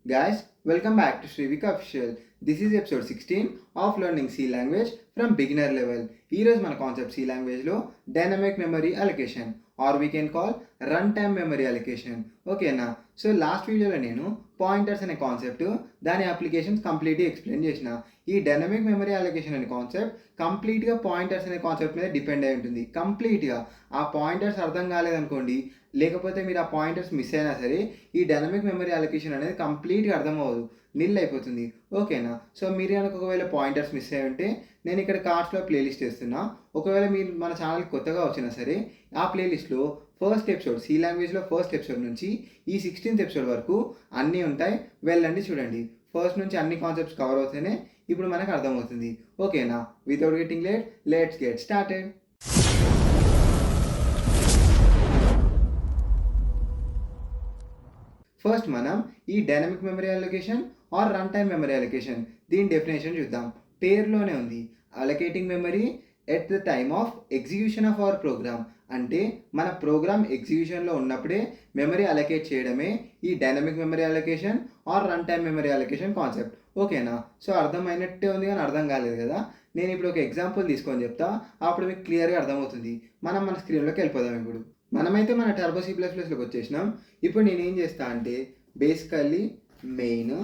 Guys, welcome back to Shrivika Official. This is episode 16 of Learning C language from beginner level. ఈరోజు మన concept C లాంగ్వేజ్లో dynamic memory allocation or we can call run time memory allocation. ఓకేనా? So last వీడియోలో నేను pointers అనే concept దాని applications కంప్లీట్గా explain చేసిన. ఈ డైనమిక్ మెమరీ అలొకేషన్ అనే కాన్సెప్ట్ కంప్లీట్గా పాయింటర్స్ అనే కాన్సెప్ట్ మీద డిపెండ్ అయి ఉంటుంది. కంప్లీట్గా ఆ పాయింటర్స్ అర్థం కాలేదనుకోండి, లేకపోతే మీరు ఆ పాయింటర్స్ మిస్ అయినా సరే ఈ డైనమిక్ మెమరీ అలొకేషన్ అనేది కంప్లీట్గా అర్థమవ్వదు, నిల్ అయిపోతుంది. ఓకేనా? సో మీరు కనుక ఒకవేళ పాయింటర్స్ మిస్ అయ్యి ఉంటే నేను ఇక్కడ కార్డ్స్లో ప్లేలిస్ట్ చేస్తున్నా. ఒకవేళ మీరు మన ఛానల్కి కొత్తగా వచ్చినా సరే ఆ ప్లేలిస్ట్లో ఫస్ట్ ఎపిసోడ్ సి లాంగ్వేజ్లో ఫస్ట్ ఎపిసోడ్ నుంచి ఈ 16th ఎపిసోడ్ వరకు అన్నీ ఉంటాయి, వెళ్ళండి చూడండి. ఫస్ట్ నుంచి అన్ని కాన్సెప్ట్స్ కవర్ అవుతేనే ఇప్పుడు మనకు అర్థమవుతుంది. ఓకేనా? Without getting late, let's get started. First మనం ఈ dynamic memory allocation or run time memory allocation దీని డెఫినేషన్ చూద్దాం. పేరులోనే ఉంది, allocating memory at the time of execution of our program. అంటే మన ప్రోగ్రామ్ ఎగ్జిక్యూషన్లో ఉన్నప్పుడే మెమరీ అలొకేట్ చేయడమే ఈ dynamic memory allocation or run time memory allocation concept. ఓకేనా? సో అర్థమైనట్టే ఉంది కానీ అర్థం కాలేదు కదా. నేను ఇప్పుడు ఒక ఎగ్జాంపుల్ తీసుకొని చెప్తా, అప్పుడు మీకు క్లియర్గా అర్థమవుతుంది. మనం మన స్క్రీన్లోకి వెళ్ళిపోదాం. ఇప్పుడు మనమైతే మన టర్బో C++లోకి వచ్చేసినాం. ఇప్పుడు నేను ఏం చేస్తా అంటే బేసికల్లీ మెయిన్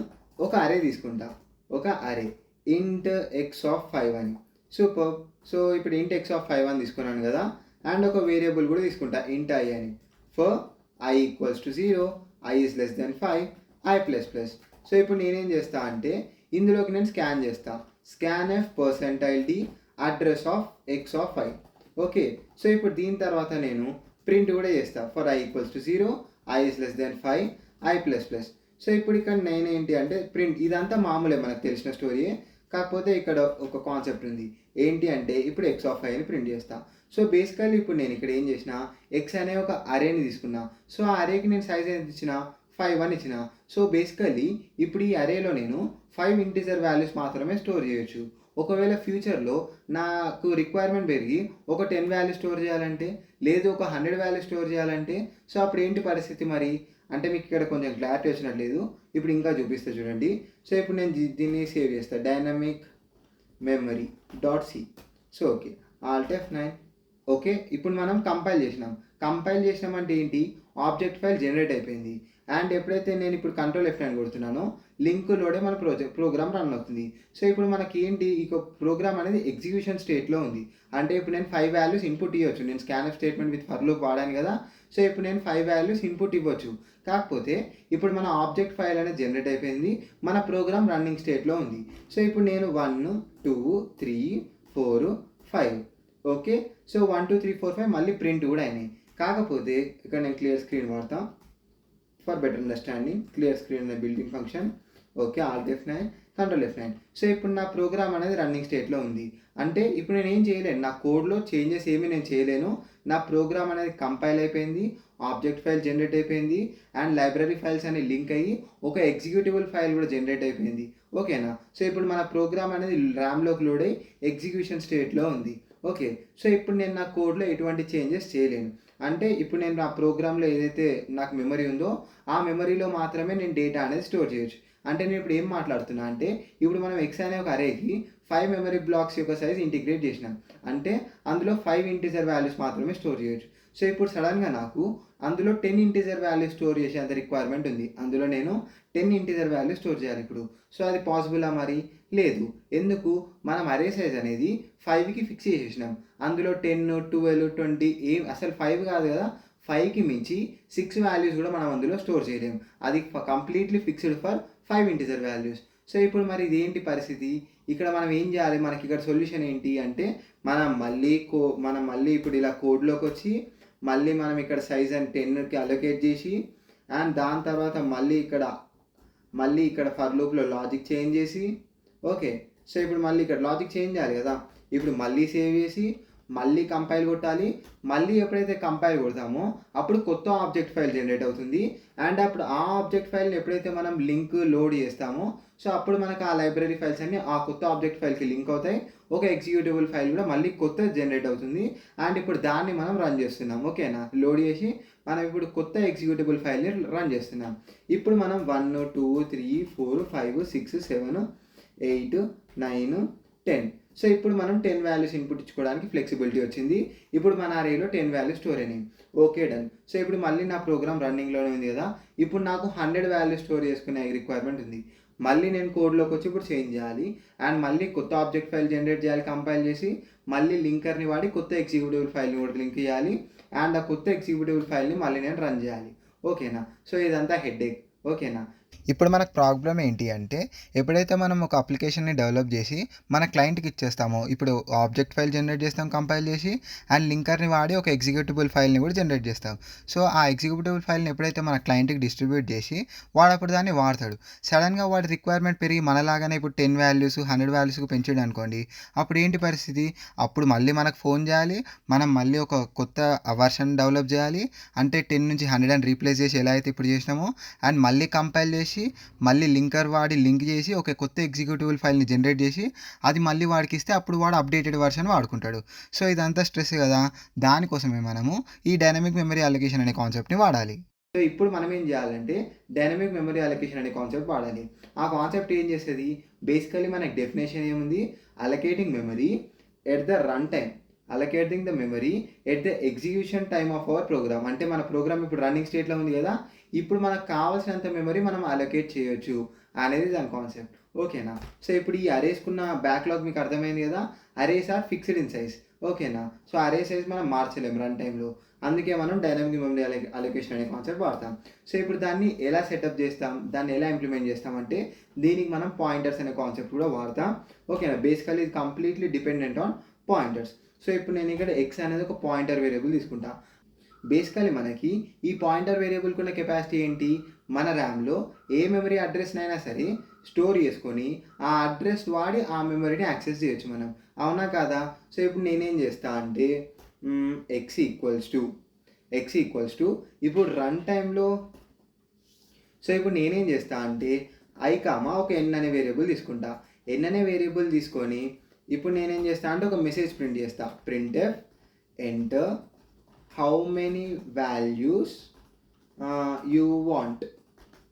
ఒక అరే తీసుకుంటా, ఒక అరే ఇంట్ ఎక్స్ ఆఫ్ 5 అని. సూపర్. సో ఇప్పుడు ఇంట్ ఎక్స్ ఆఫ్ 5 అని తీసుకున్నాను కదా, అండ్ ఒక వేరియబుల్ కూడా తీసుకుంటా ఇంట్ ఐ అని. For I equals to 0, I is less than 5, I plus plus. So ఇప్పుడు నేనేం చేస్తా అంటే ఇందులోకి నేను స్కాన్ చేస్తా, scan F %d address of X of 5. Okay. So ఇప్పుడు దీని తర్వాత నేను ప్రింట్ కూడా చేస్తా, for I equals to 0, I is less than 5, I plus plus. So ఇప్పుడు ఇక్కడ నేను ఏంటి అంటే ప్రింట్, ఇదంతా మామూలే మనకు తెలిసిన స్టోరీయే, కాకపోతే ఇక్కడ ఒక కాన్సెప్ట్ ఉంది. ఏంటి అంటే ఇప్పుడు ఎక్స్ ఆఫ్ 5 అని ప్రింట్ చేస్తా. సో బేసికల్లీ ఇప్పుడు నేను ఇక్కడ ఏం చేసిన, ఎక్స్ అనే ఒక అరేని తీసుకున్నా. సో ఆ అరేకి నేను సైజ్ ఎంత ఇచ్చిన, 5 అని ఇచ్చిన. సో బేసికల్లీ ఇప్పుడు ఈ అరేలో నేను 5 ఇంటిజర్ వాల్యూస్ మాత్రమే స్టోర్ చేయొచ్చు. ఒకవేళ ఫ్యూచర్లో నాకు రిక్వైర్మెంట్ పెరిగి ఒక 10 వాల్యూ స్టోర్ చేయాలంటే, లేదు ఒక 100 వాల్యూ స్టోర్ చేయాలంటే, సో అప్పుడు ఏంటి పరిస్థితి మరి అంటే మీకు ఇక్కడ కొంచెం క్లారిటీ వచ్చినట్లేదు. ఇప్పుడు ఇంకా చూపిస్తా చూడండి. సో ఇప్పుడు నేను దీన్ని సేవ్ చేస్తాను, dynamic memory .c. So okay, Alt F9. Okay, ఇప్పుడు మనం కంపైల్ చేసినాం అంటే ఏంటి, ఆబ్జెక్ట్ ఫైల్ జనరేట్ అయిపోయింది. అండ్ ఎప్పుడైతే నేను ఇప్పుడు కంట్రోల్ F9 కొడుతున్నానో లింక్లోనే మన ప్రోగ్రామ్ రన్ అవుతుంది. సో ఇప్పుడు మనకి ఏంటి, ఈ ప్రోగ్రామ్ అనేది ఎగ్జిక్యూషన్ స్టేట్లో ఉంది. అంటే ఇప్పుడు నేను 5 వాల్యూస్ ఇన్పుట్ ఇవ్వచ్చు. నేను scanf statement with for loop వాడాను కదా. సో ఇప్పుడు నేను 5 వాల్యూస్ ఇన్పుట్ ఇవ్వచ్చు. కాకపోతే ఇప్పుడు మన ఆబ్జెక్ట్ ఫైల్ అనేది జనరేట్ అయిపోయింది, మన ప్రోగ్రామ్ రన్నింగ్ స్టేట్లో ఉంది. సో ఇప్పుడు నేను 1, 2, 3, 4, 5. ఓకే. సో 1, 2, 3, 4, 5 మళ్ళీ ప్రింట్ కూడా అయినాయి. కాకపోతే ఇక్కడ నేను క్లియర్ స్క్రీన్ వాడతాం for better understanding. Clear screen అనే building function. Okay, Alt F9, control F9. So ఇప్పుడు నా ప్రోగ్రామ్ అనేది రన్నింగ్ స్టేట్లో ఉంది. అంటే ఇప్పుడు నేను ఏం చేయలేను, నా కోడ్లో చేంజెస్ ఏమీ నేను చేయలేను. నా ప్రోగ్రామ్ అనేది కంపైల్ అయిపోయింది, ఆబ్జెక్ట్ ఫైల్ జనరేట్ అయిపోయింది, అండ్ లైబ్రరీ ఫైల్స్ అనే లింక్ అయ్యి ఒక ఎగ్జిక్యూటిబుల్ ఫైల్ కూడా జనరేట్ అయిపోయింది. ఓకేనా? సో ఇప్పుడు మన ప్రోగ్రామ్ అనేది ర్యామ్లోకి లోడ్ అయ్యి ఎగ్జిక్యూషన్ స్టేట్లో ఉంది. ఓకే. సో ఇప్పుడు నేను నా కోడ్లో ఎటువంటి చేంజెస్ చేయలేను. అంటే ఇప్పుడు నేను నా ప్రోగ్రాంలో ఏదైతే నాకు మెమరీ ఉందో ఆ మెమరీలో మాత్రమే నేను డేటా అనేది స్టోర్ చేయొచ్చు. అంటే నేను ఇప్పుడు ఏం మాట్లాడుతున్నా అంటే ఇప్పుడు మనం ఎక్స్ అనే ఒక అరేకి 5 మెమరీ బ్లాక్స్ యొక్క సైజ్ ఇంటిగ్రేట్ చేసినాం. అంటే అందులో 5 ఇంటిజర్ వాల్యూస్ మాత్రమే స్టోర్ చేయొచ్చు. సో ఇప్పుడు సడన్గా నాకు అందులో 10 ఇంటిజర్ వాల్యూస్ స్టోర్ చేసేంత రిక్వైర్మెంట్ ఉంది. అందులో నేను 10 ఇంటిజర్ వాల్యూస్ స్టోర్ చేయాలి ఇప్పుడు. సో అది పాసిబులా మరి? లేదు. ఎందుకు? మనం అరే సైజ్ అనేది 5కి ఫిక్స్ చేసేసినాం. అందులో 10, 12, 20 ఏం అసలు 5 కాదు కదా, 5కి మించి 6 వాల్యూస్ కూడా మనం అందులో స్టోర్ చేయలేము. అది completely fixed for 5 integer values. So ఇప్పుడు మరి ఇదేంటి పరిస్థితి, ఇక్కడ మనం ఏం చేయాలి, మనకి ఇక్కడ సొల్యూషన్ ఏంటి అంటే మనం మళ్ళీ ఇప్పుడు ఇలా కోడ్లోకి వచ్చి మళ్ళీ మనం ఇక్కడ సైజ్ అని 10కి అలొకేట్ చేసి, అండ్ దాని తర్వాత మళ్ళీ ఇక్కడ ఫర్ లూప్లో లాజిక్ చేంజ్ చేసి, ఓకే. సో ఇప్పుడు మళ్ళీ ఇక్కడ లాజిక్ చేంజ్ చేయాలి కదా. ఇప్పుడు మళ్ళీ సేవ్ చేసి మళ్ళీ కంపైల్ కొట్టాలి. మళ్ళీ ఎప్పుడైతే కంపైల్ కొడతామో అప్పుడు కొత్త ఆబ్జెక్ట్ ఫైల్ జనరేట్ అవుతుంది. అండ్ అప్పుడు ఆ ఆబ్జెక్ట్ ఫైల్‌ని ఎప్పుడైతే మనం లింక్ లోడ్ చేస్తామో సో అప్పుడు మనకు ఆ లైబ్రరీ ఫైల్స్ అన్నీ ఆ కొత్త ఆబ్జెక్ట్ ఫైల్‌కి లింక్ అవుతాయి. ఒక ఎగ్జిక్యూటబుల్ ఫైల్ కూడా మళ్ళీ కొత్తది జనరేట్ అవుతుంది. అండ్ ఇప్పుడు దాన్ని మనం రన్ చేస్తున్నాం. ఓకేనా? లోడ్ చేసి మనం ఇప్పుడు కొత్త ఎగ్జిక్యూటబుల్ ఫైల్‌ని రన్ చేస్తున్నాం. ఇప్పుడు మనం 1, 2, 3, 4, 5, 6, 7, 8, 9, 10. సో ఇప్పుడు మనం 10 వాల్యూస్ ఇన్పుట్ ఇచ్చుకోవడానికి ఫ్లెక్సిబిలిటీ వచ్చింది. ఇప్పుడు మన అరేలో 10 వాల్యూస్ స్టోర్ అయినాయి. Okay done. సో ఇప్పుడు మళ్ళీ నా ప్రోగ్రామ్ రన్నింగ్‌లోనే ఉంది కదా! ఇప్పుడు నాకు 100 వాల్యూస్ స్టోర్ చేసుకునే రిక్వైర్మెంట్ ఉంది. మళ్ళీ నేను కోడ్‌లోకి వచ్చి ఇప్పుడు చేంజ్ చేయాలి. అండ్ మళ్ళీ కొత్త ఆబ్జెక్ట్ ఫైల్ జనరేట్ చేయాలి కంపైల్ చేసి. మళ్ళీ లింకర్‌ని వాడి కొత్త ఎగ్జిక్యూటబుల్ ఫైల్‌ని కూడా లింక్ చేయాలి. అండ్ ఆ కొత్త ఎగ్జిక్యూటబుల్ ఫైల్‌ని మళ్ళీ నేను రన్ చేయాలి. ఓకేనా? సో ఇదంతా హెడేక్. ఓకేనా? ఇప్పుడు మనకు ప్రాబ్లమ్ ఏంటి అంటే ఎప్పుడైతే మనం ఒక అప్లికేషన్‌ని డెవలప్ చేసి మన క్లయింట్‌కి ఇచ్చేస్తామో ఇప్పుడు ఆబ్జెక్ట్ ఫైల్ జనరేట్ చేస్తాం కంపైల్ చేసి అండ్ లింకర్‌ని వాడి ఒక ఎగ్జిక్యూటబుల్ ఫైల్‌ని కూడా జనరేట్ చేస్తాం. సో ఆ ఎగ్జిక్యూటబుల్ ఫైల్‌ని ఎప్పుడైతే మన క్లయింట్‌కి డిస్ట్రిబ్యూట్ చేసి వాడప్పుడు దాన్ని వాడతాడు. సడన్‌గా వాడి రిక్వైర్మెంట్ పెరిగి మనలాగానే ఇప్పుడు 10 వాల్యూస్ 100 వాల్యూస్‌కి పెంచాడనుకోండి. అప్పుడు ఏంటి పరిస్థితి? అప్పుడు మళ్ళీ మనకు ఫోన్ చేయాలి. మనం మళ్ళీ ఒక కొత్త వర్షన్ డెవలప్ చేయాలి. అంటే 10 నుంచి 100 అని రీప్లేస్ చేసి ఎలా అయితే ఇప్పుడు చేసినామో అండ్ మళ్ళీ కంపైల్ చేసి మళ్ళీ లింకర్ వాడి లింక్ చేసి ఒక కొత్త ఎగ్జిక్యూటబుల్ ఫైల్‌ని జనరేట్ చేసి అది మళ్ళీ వాడికి ఇస్తే అప్పుడు వాడు అప్డేటెడ్ వర్షన్ వాడుకుంటాడు. సో ఇదంతా స్ట్రెస్ కదా! దానికోసమే మనము ఈ డైనమిక్ మెమరీ అలొకేషన్ అనే కాన్సెప్ట్‌ని వాడాలి. సో ఇప్పుడు మనం ఏం చేయాలంటే డైనమిక్ మెమరీ అలొకేషన్ అనే కాన్సెప్ట్ వాడాలి. ఆ కాన్సెప్ట్ ఏం చేస్తది? బేసికల్లీ మనకి డెఫినిషన్ ఏముంది? Allocating memory at the run time. Allocating the memory at the execution time of our program. అంటే మన ప్రోగ్రామ్ ఇప్పుడు రన్నింగ్ స్టేట్‌లో ఉంది కదా! ఇప్పుడు మనకు కావాల్సినంత మెమరీ మనం అలొకేట్ చేయొచ్చు అనేది దాని కాన్సెప్ట్. ఓకేనా? సో ఇప్పుడు ఈ అరేస్‌కున్న బ్యాక్‌లాగ్ మీకు అర్థమైంది కదా! Arrays are fixed in size. ఓకేనా? సో అరే సైజ్ మనం మార్చలేం రన్ టైమ్‌లో. అందుకే మనం డైనమిక్ మెమరీ అలొకేషన్ అనే కాన్సెప్ట్ వాడతాం. సో ఇప్పుడు దాన్ని ఎలా సెటప్ చేస్తాం? దాన్ని ఎలా ఇంప్లిమెంట్ చేస్తామంటే దీనికి మనం పాయింటర్స్ అనే కాన్సెప్ట్ కూడా వాడతాం. ఓకేనా? బేసికల్లీ ఇది completely dependent on pointers. So ఇప్పుడు నేను ఇక్కడ x అనేది ఒక పాయింటర్ వేరియబుల్ తీసుకుంటా. బేసికల్లీ మనకి ఈ పాయింటర్ వేరియబుల్‌కి ఉన్న కెపాసిటీ ఏంటి? మన ర్యామ్‌లో ఏ మెమరీ అడ్రెస్‌నైనా సరే స్టోర్ చేసుకొని ఆ అడ్రస్ వాడి ఆ మెమరీని యాక్సెస్ చేయొచ్చు మనం. అవునా కాదా? సో ఇప్పుడు నేనేం చేస్తా అంటే x ఈక్వల్స్ టు ఇప్పుడు రన్ టైమ్‌లో సో ఇప్పుడు నేనేం చేస్తా అంటే ఒక n అనే వేరియబుల్ తీసుకుంటా. n అనే వేరియబుల్ తీసుకొని ఇప్పుడు నేనేం చేస్తా అంటే ఒక మెసేజ్ ప్రింట్ చేస్తా. Printf enter how many values you want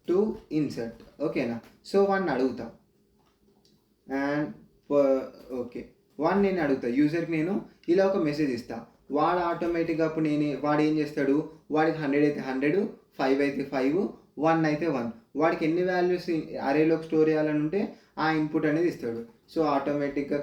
to insert. ఓకేనా? సో 1 అడుగుతా. అండ్ ఓకే 1 నేను అడుగుతా. యూజర్‌కి నేను ఇలా ఒక మెసేజ్ ఇస్తా. వాడు ఆటోమేటిక్‌గా అప్పుడు వాడు ఏం చేస్తాడు? వాడికి 100 అయితే 100, 5 అయితే 5, 1 అయితే 1. వాడికి ఎన్ని వాల్యూస్ అరేలోకి స్టోర్ చేయాలని ఉంటే ఆ ఇన్పుట్ అనేది ఇస్తాడు. సో ఆటోమేటిక్‌గా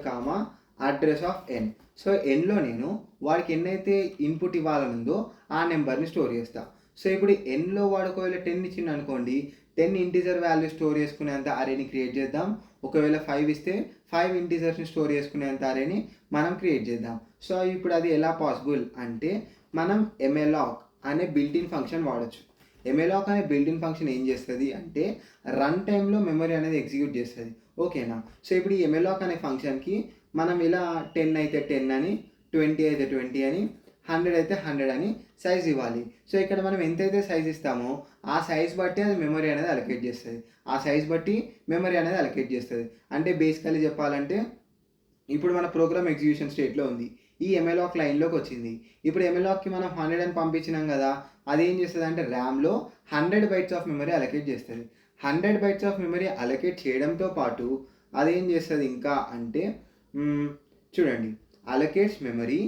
అడ్రస్ ఆఫ్ n. సో nలో నేను వాడికి ఎన్నైతే ఇన్పుట్ ఇవ్వాలని ఉందో ఆ నెంబర్‌ని స్టోర్ చేస్తా. సో ఇప్పుడు nలో వాడు ఒకవేళ 10 ఇచ్చిండనుకోండి 10 ఇంటిజర్ వాల్యూ స్టోర్ చేసుకునేంత అరేని క్రియేట్ చేద్దాం. ఒకవేళ 5 ఇస్తే 5 ఇంటిజర్స్‌ని స్టోర్ చేసుకునేంత అరేని మనం క్రియేట్ చేద్దాం. సో ఇప్పుడు అది ఎలా పాసిబుల్ అంటే మనం malloc అనే బిల్ట్ ఇన్ ఫంక్షన్ వాడొచ్చు. malloc అనే బిల్ట్ ఇన్ ఫంక్షన్ ఏం చేస్తది అంటే రన్ టైమ్‌లో మెమరీ అనేది ఎగ్జిక్యూట్ చేస్తది. ఓకేనా? సో ఇప్పుడు ఈ malloc అనే ఫంక్షన్‌కి మనం ఇలా 10 అయితే 10 అని, 20 అయితే 20 అని, 100 అయితే 100 అని సైజ్ ఇవ్వాలి. సో ఇక్కడ మనం ఎంతైతే సైజ్ ఇస్తామో ఆ సైజ్ బట్టి అది మెమరీ అనేది అలొకేట్ చేస్తది. ఆ సైజ్ బట్టి మెమరీ అనేది అలొకేట్ చేస్తది. అంటే బేసికల్లీ చెప్పాలంటే ఇప్పుడు మన ప్రోగ్రామ్ ఎగ్జిక్యూషన్ స్టేట్‌లో ఉంది. ఈ malloc లైన్‌లోకి వచ్చింది. ఇప్పుడు malocకి మనం 100 అని పంపించినాం కదా! అదేం చేస్తదంటే ర్యామ్‌లో 100 బైట్స్ ఆఫ్ మెమరీ అలొకేట్ చేస్తది. 100 బైట్స్ ఆఫ్ మెమరీ అలొకేట్ చేయడంతో పాటు అదేం చేస్తది ఇంకా అంటే చూడండి అలొకేట్స్ మెమరీ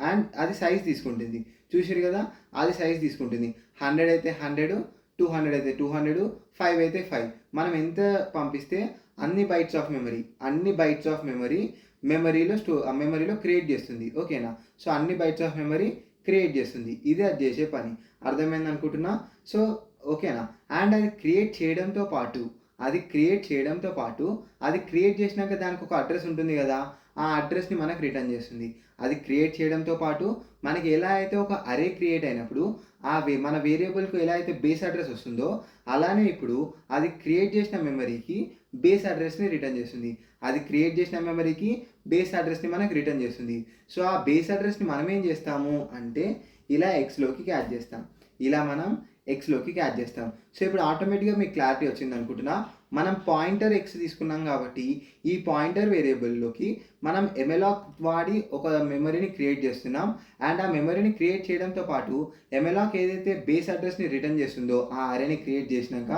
అండ్ అది సైజ్ తీసుకుంటుంది. చూసిర్రు కదా! అది సైజ్ తీసుకుంటుంది. 100 అయితే 100, 200 అయితే 200, 5 అయితే 5. మనం ఎంత పంపిస్తే అన్ని బైట్స్ ఆఫ్ మెమరీ మెమరీలో క్రియేట్ చేస్తుంది. ఓకేనా? సో అన్ని బైట్స్ ఆఫ్ మెమరీ క్రియేట్ చేస్తుంది. ఇదే అది చేసే పని. అర్థమైంది అనుకుంటున్నా. సో ఓకేనా? అండ్ అది క్రియేట్ చేయడంతో పాటు అది క్రియేట్ చేసినాక దానికి ఒక అడ్రస్ ఉంటుంది కదా! ఆ అడ్రస్ని మనకు రిటర్న్ చేస్తుంది. అది క్రియేట్ చేయడంతో పాటు మనకి ఎలా అయితే ఒక అరే క్రియేట్ అయినప్పుడు మన వేరియబుల్‌కు ఎలా అయితే బేస్ అడ్రస్ వస్తుందో, అలానే ఇప్పుడు అది క్రియేట్ చేసిన మెమరీకి బేస్ అడ్రస్‌ని రిటర్న్ చేస్తుంది. అది క్రియేట్ చేసిన మెమరీకి బేస్ అడ్రస్‌ని మనకు రిటర్న్ చేస్తుంది. సో, ఆ బేస్ అడ్రస్‌ని మనం ఏం చేస్తాము అంటే ఇలా ఎక్స్‌లోకి క్యాచ్ చేస్తాం. ఇలా మనం ఎక్స్‌లోకి క్యాచ్ చేస్తాం. సో, ఇప్పుడు ఆటోమేటిక్‌గా మీకు క్లారిటీ వచ్చిందనుకుంటున్నా. మనం పాయింటర్ ఎక్స్ తీసుకున్నాం కాబట్టి, ఈ పాయింటర్ వేరియబుల్‌లోకి మనం ఎమెలాక్ వాడి ఒక మెమరీని క్రియేట్ చేస్తున్నాం. అండ్ ఆ మెమరీని క్రియేట్ చేయడంతో పాటు ఎమెలాక్ ఏదైతే బేస్ అడ్రస్‌ని రిటర్న్ చేస్తుందో, ఆ అరేని క్రియేట్ చేసినాక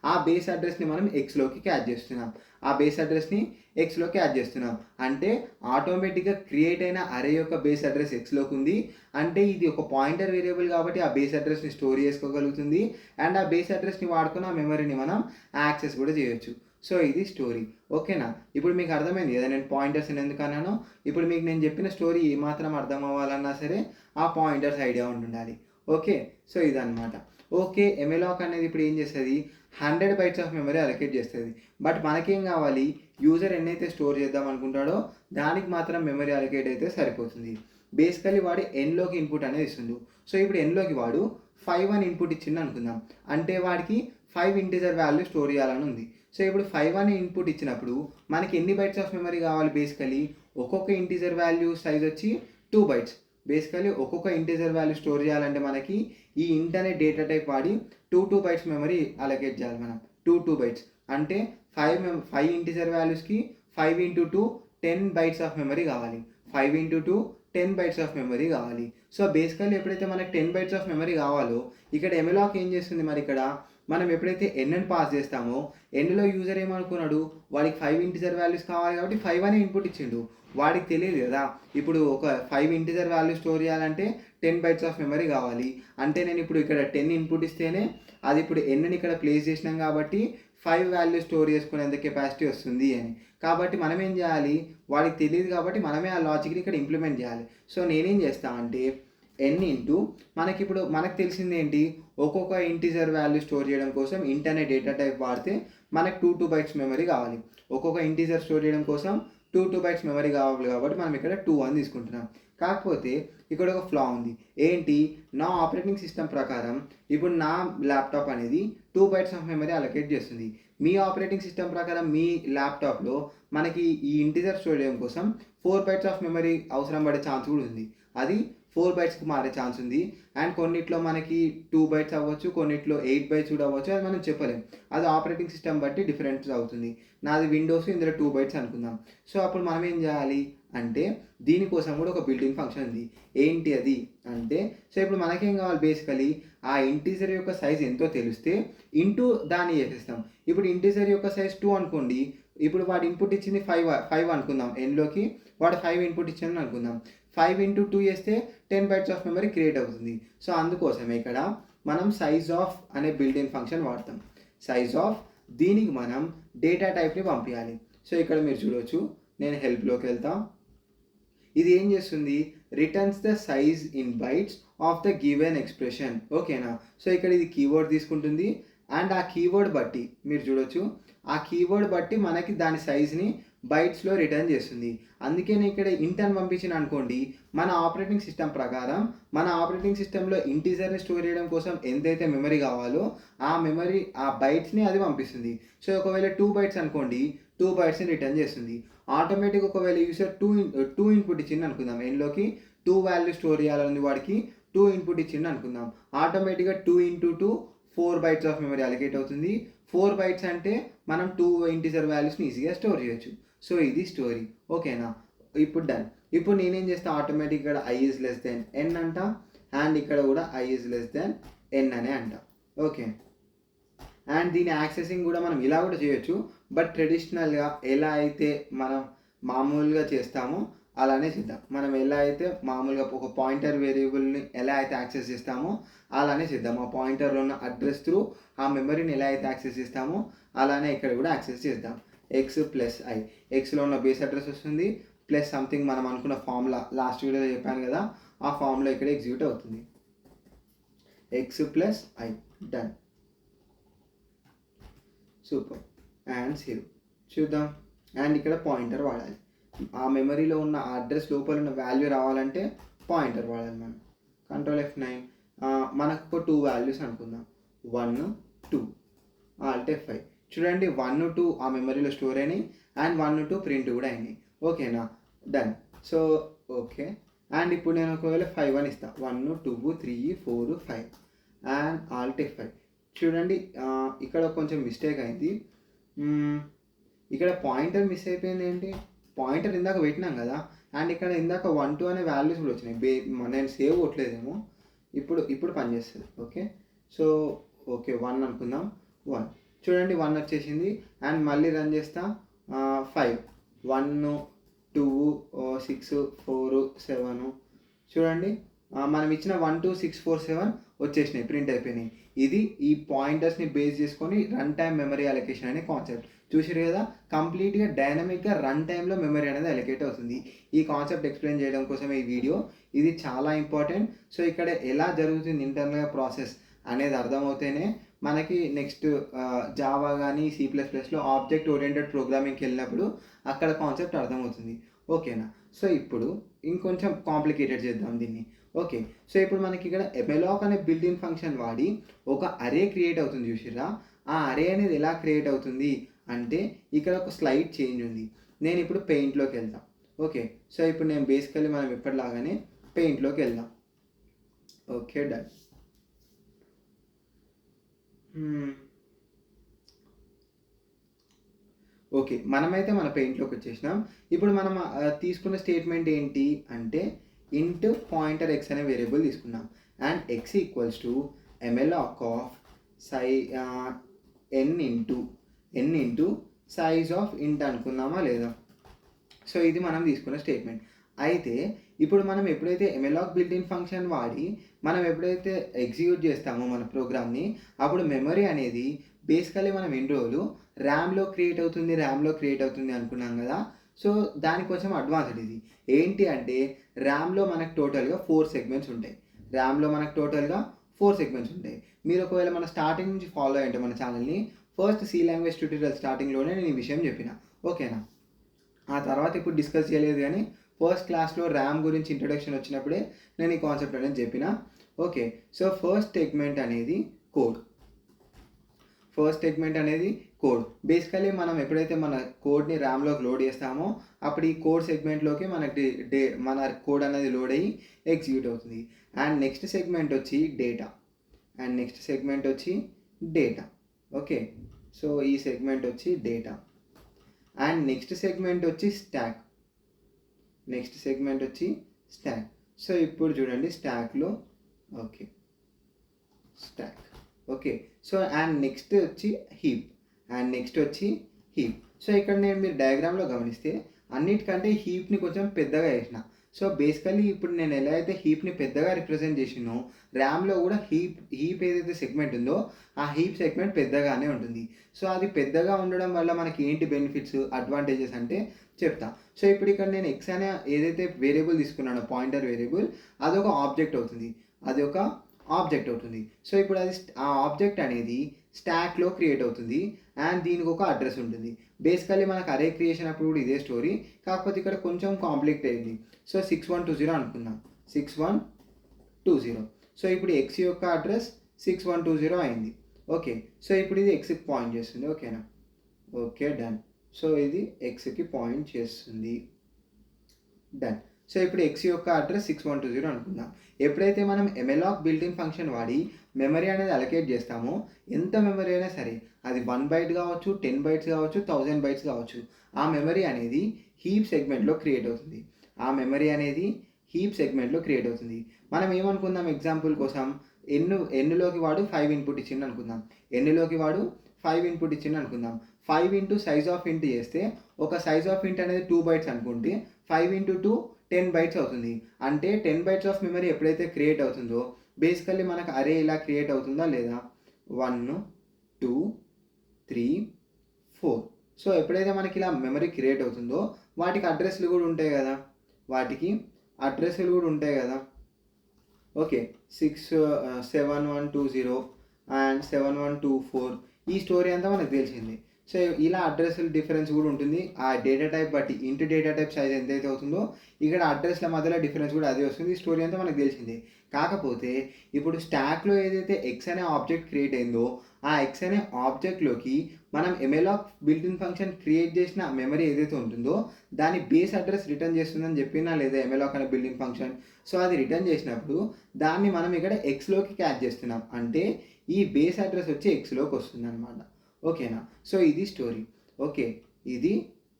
ఆ బేస్ అడ్రస్‌ని మనం ఎక్స్‌లోకి క్యాచ్ చేస్తున్నాం. ఆ బేస్ అడ్రస్‌ని ఎక్స్‌లోకి యాడ్ చేస్తున్నాం. అంటే ఆటోమేటిక్‌గా క్రియేట్ అయిన అరే యొక్క బేస్ అడ్రస్ ఎక్స్‌లోకి ఉంది. అంటే ఇది ఒక పాయింటర్ వేరియబుల్ కాబట్టి ఆ బేస్ అడ్రస్‌ని స్టోర్ చేసుకోగలుగుతుంది. అండ్ ఆ బేస్ అడ్రస్‌ని వాడుకొని ఆ మెమరీని మనం యాక్సెస్ కూడా చేయొచ్చు. సో, ఇది స్టోరీ. ఓకేనా? ఇప్పుడు మీకు అర్థమైంది కదా నేను పాయింటర్స్‌ని ఎందుకు అన్నానో. ఇప్పుడు మీకు నేను చెప్పిన స్టోరీ ఏమాత్రం అర్థం అవ్వాలన్నా సరే ఆ పాయింటర్స్ ఐడియా ఉంటుండాలి. ఓకే. సో, ఇదన్నమాట. ఓకే. ఎమెలాక్ అనేది ఇప్పుడు ఏం చేస్తది 100 బైట్స్ ఆఫ్ మెమరీ అలొకేట్ చేస్తది. బట్ మనకేం కావాలి యూజర్ ఎన్నైతే స్టోర్ చేద్దాం అనుకుంటాడో దానికి మాత్రం మెమరీ అలొకేట్ అయితే సరిపోతుంది. బేసికల్లీ వాడు ఎన్‌లోకి ఇన్పుట్ అనేది ఇస్తుండు. సో, ఇప్పుడు ఎన్‌లోకి వాడు 5 అని ఇన్పుట్ ఇచ్చిండు అనుకుందాం. అంటే వాడికి 5 ఇంటిజర్ వాల్యూ స్టోర్ చేయాలని ఉంది. సో, ఇప్పుడు 5 అని ఇన్పుట్ ఇచ్చినప్పుడు మనకి ఎన్ని బైట్స్ ఆఫ్ మెమరీ కావాలి బేసికల్లీ ఒక్కొక్క ఇంటిజర్ వాల్యూ సైజ్ వచ్చి 2 బైట్స్. బేసికల్లీ ఒక్కొక్క ఇంటిజర్ వాల్యూ స్టోర్ చేయాలంటే మనకి ఈ ఇంట్ అనే డేటా టైప్ వాడి 2 బైట్స్ మెమరీ అలొకేట్ చేయాలి మనం. 2 బైట్స్ అంటే 5 ఇంటిజర్ వాల్యూస్‌కి 5 ఇంటూ 2 10 బైట్స్ ఆఫ్ మెమరీ కావాలి. 5 ఇంటూ 2 10 బైట్స్ ఆఫ్ మెమరీ కావాలి. సో, బేసికల్లీ ఎప్పుడైతే మనకు 10 బైట్స్ ఆఫ్ మెమరీ కావాలో ఇక్కడ ఎమెలాక్ ఏం చేస్తుంది మరి ఇక్కడ మనం ఎప్పుడైతే ఎన్‌ని పాస్ చేస్తామో ఎన్‌లో యూజర్ ఏమనుకున్నాడు వాడికి 5 ఇంటిజర్ వాల్యూస్ కావాలి కాబట్టి 5 అనే ఇన్పుట్ ఇచ్చిండు. వాడికి తెలియదు కదా! ఇప్పుడు ఒక 5 ఇంటిజర్ వాల్యూ స్టోర్ చేయాలంటే 10 బైట్స్ ఆఫ్ మెమరీ కావాలి. అంటే నేను ఇప్పుడు ఇక్కడ 10 ఇన్పుట్ ఇస్తేనే అది ఇప్పుడు ఎన్‌ని ఇక్కడ ప్లేస్ చేసినాం కాబట్టి 5 వాల్యూ స్టోర్ చేసుకునేంత కెపాసిటీ వస్తుంది అని. కాబట్టి మనం ఏం చేయాలి వాడికి తెలీదు కాబట్టి మనమే ఆ లాజిక్‌ని ఇక్కడ ఇంప్లిమెంట్ చేయాలి. సో, నేనేం చేస్తా అంటే ఎన్ ఇంటూ మనకిప్పుడు మనకు తెలిసిందేంటి ఒక్కొక్క ఇంటిజర్ వాల్యూ స్టోర్ చేయడం కోసం ఇంట్ అనే డేటా టైప్ వాడితే మనకు 2 బైట్స్ మెమరీ కావాలి. ఒక్కొక్క ఇంటిజర్ స్టోర్ చేయడం కోసం 2 బైట్స్ మెమరీ కావాలి కాబట్టి మనం ఇక్కడ 2 అని తీసుకుంటున్నాం. కాకపోతే ఇక్కడ ఒక ఫ్లా ఉంది. ఏంటి నా ఆపరేటింగ్ సిస్టమ్ ప్రకారం ఇప్పుడు నా ల్యాప్‌టాప్ అనేది 2 బైట్స్ ఆఫ్ మెమరీ అలొకేట్ చేస్తుంది. మీ ఆపరేటింగ్ సిస్టమ్ ప్రకారం మీ ల్యాప్‌టాప్‌లో మనకి ఈ ఇంటిజర్ స్టోర్ చేయడం కోసం 4 బైట్స్ ఆఫ్ మెమరీ అవసరం పడే ఛాన్స్ కూడా ఉంది. అది 4 బైట్స్‌కి మారే ఛాన్స్ ఉంది. అండ్ కొన్నిట్లో మనకి 2 బైట్స్ అవ్వచ్చు. కొన్నిట్లో 8 బైట్స్ కూడా అవ్వచ్చు. అది మనం చెప్పలేం. అది ఆపరేటింగ్ సిస్టమ్ బట్టి డిఫరెన్స్ అవుతుంది. నాది విండోస్ ఇందులో 2 బైట్స్ అనుకుందాం. సో, అప్పుడు మనం ఏం చేయాలి అంటే దీనికోసం కూడా ఒక బిల్ట్ ఇన్ ఫంక్షన్ ఉంది. ఏంటి అది అంటే సో, ఇప్పుడు మనకేం కావాలి బేసికల్లీ ఆ ఇంటిజర్ యొక్క సైజ్ ఎంతో తెలిస్తే ఇంటూ దాన్ని చేసేస్తాం. ఇప్పుడు ఇంటిజర్ యొక్క సైజ్ 2 అనుకోండి. ఇప్పుడు వాడు ఇన్పుట్ ఇచ్చింది 5 అనుకుందాం. ఎన్‌లోకి వాడు 5 ఇన్పుట్ ఇచ్చాడని అనుకుందాం. 5 ఇంటూ 2 చేస్తే 10 బైట్స్ ఆఫ్ మెమరీ క్రియేట్ అవుతుంది. సో, అందుకోసమే ఇక్కడ మనం సైజ్ ఆఫ్ అనే బిల్ట్ ఇన్ ఫంక్షన్ వాడతాం. సైజ్ ఆఫ్ దీనికి మనం డేటా టైప్‌ని పంపియాలి. సో, ఇక్కడ మీరు చూడొచ్చు. నేను హెల్ప్‌లోకి వెళ్తా. ఇది ఏం చేస్తుంది returns the size in bytes of the given expression. ఓకేనా? సో, ఇక్కడ ఇది కీవర్డ్ తీసుకుంటుంది. అండ్ ఆ కీవర్డ్ బట్టి మీరు చూడొచ్చు. ఆ కీవర్డ్ బట్టి మనకి దాని సైజ్‌ని బైట్స్‌లో రిటర్న్ చేస్తుంది. అందుకే నేను ఇక్కడ ఇంట్ అని పంపించిన అనుకోండి మన ఆపరేటింగ్ సిస్టమ్ ప్రకారం మన ఆపరేటింగ్ సిస్టమ్‌లో ఇంటిజర్‌ని స్టోర్ చేయడం కోసం ఎంతైతే మెమరీ కావాలో ఆ బైట్స్‌ని అది పంపిస్తుంది. సో, ఒకవేళ 2 బైట్స్ అనుకోండి 2 బైట్స్‌ని రిటర్న్ చేస్తుంది. ఆటోమేటిక్‌గా ఒకవేళ యూజర్ 2 ఇన్పుట్ ఇచ్చిండు అనుకుందాం. ఎన్‌లోకి 2 వాల్యూ స్టోర్ చేయాలని వాడికి 2 ఇన్పుట్ ఇచ్చిండు అనుకుందాం. ఆటోమేటిక్‌గా 2 into 2 4 bytes of memory allocate అవుతుంది. 4 బైట్స్ అంటే మనం 2 ఇంటిజర్ వాల్యూస్‌ని ఈజీగా స్టోర్ చేయొచ్చు. సో, ఇది స్టోరీ. ఓకేనా? ఇప్పుడు డన్. ఇప్పుడు నేనేం చేస్తా ఆటోమేటిక్‌గా ఇక్కడ i is less than n అంట. అండ్ ఇక్కడ కూడా i is less than n అనే అంట. ఓకే. అండ్ దీని యాక్సెసింగ్ కూడా మనం ఇలా కూడా చేయొచ్చు. బట్ ట్రెడిషనల్‌గా ఎలా అయితే మనం మామూలుగా చేస్తామో అలానే చేద్దాం. మనం ఎలా అయితే మామూలుగా ఒక పాయింటర్ వేరియబుల్‌ని ఎలా అయితే యాక్సెస్ చేస్తామో అలానే చేద్దాం. ఆ పాయింటర్‌లో ఉన్న అడ్రస్ త్రూ ఆ మెమరీని ఎలా అయితే యాక్సెస్ చేస్తామో అలానే ఇక్కడ కూడా యాక్సెస్ చేద్దాం. x ప్లస్ i xలో ఉన్న బేస్ అడ్రస్ వస్తుంది. ప్లస్ సంథింగ్ మనం అనుకున్న ఫార్ములా లాస్ట్ వీడియోలో చెప్పాను కదా! ఆ ఫార్ములా ఇక్కడ ఎగ్జిక్యూట్ అవుతుంది. x plus i done. Super. And 0 చూద్దాం. అండ్ ఇక్కడ పాయింటర్ వాడాలి. ఆ మెమరీలో ఉన్న అడ్రస్ లోపల ఉన్న వాల్యూ రావాలంటే పాయింటర్ వాడాలి మనం. Control F9. మనకు ఒక 2 వాల్యూస్ అనుకుందాం, 1 2. Alt F5. చూడండి 1 2 ఆ మెమరీలో స్టోర్ అయినాయి అండ్ 1 2 ప్రింట్ కూడా అయినాయి. ఓకేనా, డన్. సో ఓకే, అండ్ ఇప్పుడు నేను ఒకవేళ 5 అని ఇస్తాను, 1 2 3 4 5 అండ్ ఆల్ట్ F5. చూడండి ఇక్కడ కొంచెం మిస్టేక్ అయింది. ఇక్కడ పాయింటర్ మిస్ అయిపోయింది. ఏంటి, పాయింటర్ ఇందాక పెట్టినాం కదా, అండ్ ఇక్కడ ఇందాక 1 2 అనే వాల్యూస్ కూడా వచ్చినాయి. నేను సేవ్ కొట్టలేదేమో, ఇప్పుడు పనిచేస్తుంది. ఓకే, సో ఓకే 1 అనుకుందాం, 1. చూడండి 1 వచ్చేసింది అండ్ మళ్ళీ రన్ చేస్తా. 5 1 2 6 4 7. చూడండి మనం ఇచ్చిన 1 2 6 4 7 వచ్చేసినాయి, ప్రింట్ అయిపోయినాయి. ఇది ఈ పాయింటర్స్ని బేస్ చేసుకొని రన్ టైమ్ మెమరీ అలొకేషన్ అనే కాన్సెప్ట్ చూసారు కదా. కంప్లీట్గా డైనమిక్గా రన్ టైంలో మెమరీ అనేది అలొకేట్ అవుతుంది. ఈ కాన్సెప్ట్ ఎక్స్ప్లెయిన్ చేయడం కోసమే ఈ వీడియో. ఇది చాలా ఇంపార్టెంట్. సో ఇక్కడ ఎలా జరుగుతుంది ఇంటర్నల్గా ప్రాసెస్ అనేది అర్థమవుతేనే మనకి నెక్స్ట్ జావా కానీ C++లో ఆబ్జెక్ట్ ఓరియంటెడ్ ప్రోగ్రామింగ్కి వెళ్ళినప్పుడు అక్కడ కాన్సెప్ట్ అర్థమవుతుంది. ఓకేనా, సో ఇప్పుడు ఇంకొంచెం కాంప్లికేటెడ్ చేద్దాం దీన్ని. ఓకే, సో ఇప్పుడు మనకి ఇక్కడ malloc అనే బిల్ట్-ఇన్ ఫంక్షన్ వాడి ఒక అరే క్రియేట్ అవుతుంది చూసిరా. ఆ అరే అనేది ఎలా క్రియేట్ అవుతుంది అంటే ఇక్కడ ఒక స్లైడ్ చేంజ్ ఉంది. నేను ఇప్పుడు పెయింట్లోకి వెళ్తాం. ఓకే, సో ఇప్పుడు నేను బేసికల్లీ మనం ఎప్పటిలాగానే పెయింట్లోకి వెళ్దాం. Okay, done. ఓకే, మనమైతే మన పెయింట్లోకి వచ్చేసినాం. ఇప్పుడు మనం తీసుకున్న స్టేట్మెంట్ ఏంటి అంటే ఇంట్ పాయింటర్ x అనే వేరియబుల్ తీసుకున్నాం and x equals to malloc of n into size of ఇంట్ అనుకుందామా లేదా. సో ఇది మనం తీసుకున్న స్టేట్మెంట్. అయితే ఇప్పుడు మనం ఎప్పుడైతే malloc బిల్ట్-ఇన్ ఫంక్షన్ వాడి మనం ఎప్పుడైతే ఎగ్జిక్యూట్ చేస్తామో మన ప్రోగ్రామ్ని, అప్పుడు మెమరీ అనేది బేసికలీ మనం ఎన్ని రోజులు ర్యామ్లో క్రియేట్ అవుతుంది అనుకున్నాం కదా. సో దానికోసం అడ్వాన్స్డ్ ఇది ఏంటి అంటే ర్యామ్లో మనకు టోటల్గా 4 సెగ్మెంట్స్ ఉంటాయి. మీరు ఒకవేళ మన స్టార్టింగ్ నుంచి ఫాలో అయ్యంటే మన ఛానల్ని, ఫస్ట్ C లాంగ్వేజ్ ట్యూటోరియల్ స్టార్టింగ్లోనే నేను ఈ విషయం చెప్పిన. ఓకేనా, ఆ తర్వాత ఇప్పుడు డిస్కస్ చేయలేదు కానీ ఫస్ట్ క్లాస్లో ర్యామ్ గురించి ఇంట్రొడక్షన్ వచ్చినప్పుడే నేను ఈ కాన్సెప్ట్ అనేది చెప్పిన. ఓకే, సో ఫస్ట్ సెగ్మెంట్ అనేది కోడ్. బేసికలీ మనం ఎప్పుడైతే మన కోడ్ని ర్యామ్లోకి లోడ్ చేస్తామో అప్పుడు ఈ కోడ్ సెగ్మెంట్లోకి మనకి మన కోడ్ అనేది లోడ్ అయ్యి ఎగ్జిక్యూట్ అవుతుంది. అండ్ నెక్స్ట్ సెగ్మెంట్ వచ్చి డేటా. ఓకే, సో ఈ సెగ్మెంట్ వచ్చి డేటా అండ్ నెక్స్ట్ సెగ్మెంట్ వచ్చి స్టాక్. సో ఇప్పుడు చూడండి స్టాక్లో ఓకే, సో అండ్ నెక్స్ట్ వచ్చి హీప్. సో ఇక్కడ మీరు డయాగ్రామ్లో గమనిస్తే అన్నిటికంటే హీప్ని కొంచెం పెద్దగా వేసిన. సో బేసికలీ ఇప్పుడు నేను ఎలా అయితే హీప్ని పెద్దగా రిప్రజెంట్ చేసినో ర్యామ్లో కూడా హీప్ ఏదైతే సెగ్మెంట్ ఉందో ఆ హీప్ సెగ్మెంట్ పెద్దగానే ఉంటుంది. సో అది పెద్దగా ఉండడం వల్ల మనకి ఏంటి బెనిఫిట్స్, అడ్వాంటేజెస్ అంటే చెప్తా. సో ఇప్పుడు ఇక్కడ నేను x అనే ఏదైతే వేరియబుల్ తీసుకున్నానో పాయింటర్ వేరియబుల్, అదొక ఆబ్జెక్ట్ అవుతుంది. సో ఇప్పుడు అది ఆ ఆబ్జెక్ట్ అనేది స్టాక్లో క్రియేట్ అవుతుంది అండ్ దీనికి ఒక అడ్రస్ ఉంటుంది. బేసికలీ మనకు అరే క్రియేషన్ అప్పుడు కూడా ఇదే స్టోరీ, కాకపోతే ఇక్కడ కొంచెం కాంప్లికేట్ అయింది. సో 6120 అనుకుందాం, 6120. సో ఇప్పుడు x యొక్క అడ్రస్ 6120 అయింది. ఓకే, సో ఇప్పుడు ఇది xకి పాయింట్ చేస్తుంది. ఓకేనా, ఓకే డన్. సో ఇది xకి పాయింట్ చేస్తుంది, డన్. సో ఇప్పుడు x యొక్క అడ్రస్ 6120 అనుకుందాం. ఎప్పుడైతే మనం malloc బిల్ట్-ఇన్ ఫంక్షన్ వాడి మెమరీ అనేది అలొకేట్ చేస్తామో ఎంత మెమరీ అయినా సరే, అది 1 byte కావచ్చు, 10 bytes కావచ్చు, 1000 bytes కావచ్చు, ఆ మెమరీ అనేది హీప్ సెగ్మెంట్లో క్రియేట్ అవుతుంది. మనం ఏమనుకుందాం, ఎగ్జాంపుల్ కోసం ఎన్నులోకి వాడు 5 ఇన్పుట్ ఇచ్చిండు అనుకుందాం. 5 ఇంటూ సైజ్ ఆఫ్ ఇంట్ చేస్తే ఒక సైజ్ ఆఫ్ ఇంట్ అనేది 2 bytes అనుకుంటే 5 ఇంటూ 2 10 bytes అవుతుంది. అంటే 10 bytes ఆఫ్ మెమరీ ఎప్పుడైతే క్రియేట్ అవుతుందో బేసికల్లీ మనకు అరే ఇలా క్రియేట్ అవుతుందా లేదా, 1 2 3 4. సో ఎప్పుడైతే మనకి ఇలా మెమరీ క్రియేట్ అవుతుందో వాటికి అడ్రస్లు కూడా ఉంటాయి కదా. ఓకే, 7120 అండ్ 7124 ఈ స్టోరీ అంతా మనకు తెలిసింది. సో ఇలా అడ్రస్ డిఫరెన్స్ కూడా ఉంటుంది. ఆ డేటా టైప్ బట్టి ఇంటూ డేటా టైప్ సైజ్ ఎంతైతే అవుతుందో ఇక్కడ అడ్రస్ల మధ్యలో డిఫరెన్స్ కూడా అదే వస్తుంది. ఈ స్టోరీ అంతా మనకు తెలిసిందే. కాకపోతే ఇప్పుడు స్టాక్‌లో ఏదైతే ఎక్స్ అనే ఆబ్జెక్ట్ క్రియేట్ అయిందో ఆ ఎక్స్ అనే ఆబ్జెక్ట్‌లోకి మనం ఎమ్ఎలాక్ బిల్ట్ ఇన్ ఫంక్షన్ క్రియేట్ చేసిన మెమరీ ఏదైతే ఉంటుందో దాని బేస్ అడ్రస్ రిటర్న్ చేస్తుందని చెప్పినా లేదా ఎమ్ఎలాక్ అనే బిల్ట్ ఇన్ ఫంక్షన్. సో అది రిటర్న్ చేసినప్పుడు దాన్ని మనం ఇక్కడ ఎక్స్‌లోకి క్యాచ్ చేస్తున్నాం. అంటే ఈ బేస్ అడ్రస్ వచ్చి ఎక్స్‌లోకి వస్తుందన్నమాట. ఓకేనా? సో ఇది స్టోరీ. ఓకే. ఇది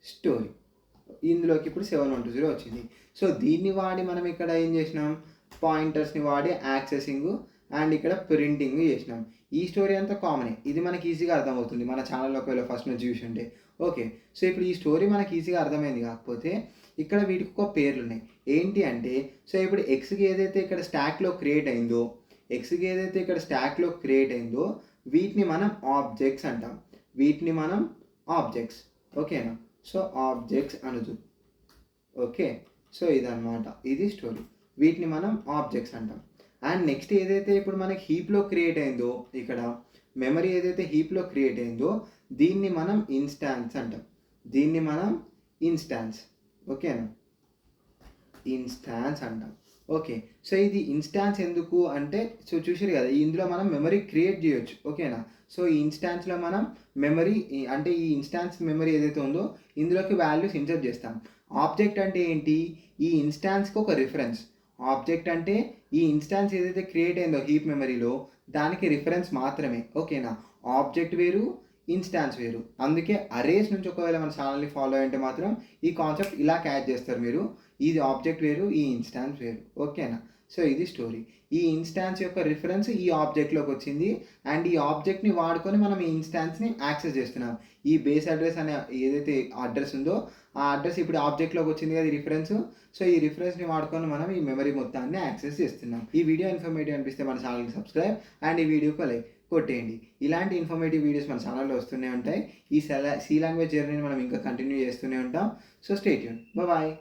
స్టోరీ. ఇందులోకి ఇప్పుడు 7120 వచ్చింది. సో దీన్ని వాడి మనం ఇక్కడ ఏం చేసినాం? పాయింటర్స్‌ని వాడి యాక్సెసింగ్ అండ్ ఇక్కడ ప్రింటింగ్ చేసినాం. ఈ స్టోరీ అంతా కామనే. ఇది మనకి ఈజీగా అర్థమవుతుంది. మన ఛానెల్‌లో ఒకవేళ ఫస్ట్ నుంచి చూసుంటే. ఓకే. సో ఇప్పుడు ఈ స్టోరీ మనకి ఈజీగా అర్థమైంది. కాకపోతే ఇక్కడ వీటికి ఒక పేర్లున్నాయి. ఏంటి అంటే సో ఇప్పుడు ఎక్స్‌కి ఏదైతే ఇక్కడ స్టాక్‌లో క్రియేట్ అయిందో వీటిని మనం ఆబ్జెక్ట్స్ అంటాం. వీటిని మనం ఆబ్జెక్ట్స్. ఓకేనా? సో ఆబ్జెక్ట్స్ అనొచ్చు. ఓకే. సో ఇదన్నమాట. ఇది స్టోరీ. వీటిని మనం ఆబ్జెక్ట్స్ అంటాం. అండ్ నెక్స్ట్ ఏదైతే ఇప్పుడు మనకి హీప్‌లో క్రియేట్ అయిందో ఇక్కడ మెమరీ ఏదైతే హీప్‌లో క్రియేట్ అయిందో దీన్ని మనం ఇన్‌స్టాన్స్ అంటాం. దీన్ని మనం ఇన్‌స్టాన్స్. ఓకేనా? ఇన్‌స్టాన్స్ అంటాం. ఓకే. సో ఇది ఇన్‌స్టాన్స్ ఎందుకు అంటే సో చూసిర్రు కదా! ఇందులో మనం మెమరీ క్రియేట్ చేయొచ్చు. ఓకేనా? సో ఈ ఇన్‌స్టాన్స్‌లో మనం మెమరీ అంటే ఈ ఇన్‌స్టాన్స్ మెమరీ ఏదైతే ఉందో ఇందులోకి వాల్యూస్ ఇన్సర్ట్ చేస్తాం. ఆబ్జెక్ట్ అంటే ఏంటి? ఈ ఇన్‌స్టాన్స్‌కి ఒక రిఫరెన్స్. ఆబ్జెక్ట్ అంటే ఈ ఇన్‌స్టాన్స్ ఏదైతే క్రియేట్ అయిందో హీప్ మెమరీలో దానికి రిఫరెన్స్ మాత్రమే. ఓకేనా? ఆబ్జెక్ట్ వేరు, ఇన్‌స్టాన్స్ వేరు. అందుకే అరేస్ నుంచి ఒకవేళ మన ఛానెల్‌ని ఫాలో అయ్యుంటే మాత్రం ఈ కాన్సెప్ట్ ఇలా క్యాచ్ చేస్తారు మీరు. ఇది ఆబ్జెక్ట్ వేరు, ఈ ఇన్‌స్టాన్స్ వేరు. ఓకేనా? సో ఇది స్టోరీ. ఈ ఇన్‌స్టాన్స్ యొక్క రిఫరెన్స్ ఈ ఆబ్జెక్ట్‌లోకి వచ్చింది. అండ్ ఈ ఆబ్జెక్ట్‌ని వాడుకొని మనం ఈ ఇన్‌స్టాన్స్‌ని యాక్సెస్ చేస్తున్నాం. ఈ బేస్ అడ్రస్ అనే ఏదైతే అడ్రస్ ఉందో ఆ అడ్రస్ ఇప్పుడు ఆబ్జెక్ట్‌లోకి వచ్చింది కదా! ఈ రిఫరెన్స్. సో ఈ రిఫరెన్స్‌ని వాడుకొని మనం ఈ మెమరీ మొత్తాన్ని యాక్సెస్ చేస్తున్నాం. ఈ వీడియో ఇన్ఫర్మేటివ్ అనిపిస్తే మన ఛానెల్‌కి సబ్స్క్రైబ్ అండ్ ఈ వీడియోకి లైక్ కొట్టేయండి. ఇలాంటి ఇన్ఫర్మేటివ్ వీడియోస్ మన ఛానెల్‌లో వస్తూనే ఉంటాయి. ఈ సి లాంగ్వేజ్ జర్నీని మనం ఇంకా కంటిన్యూ చేస్తూనే ఉంటాం. So stay tune. బాయ్.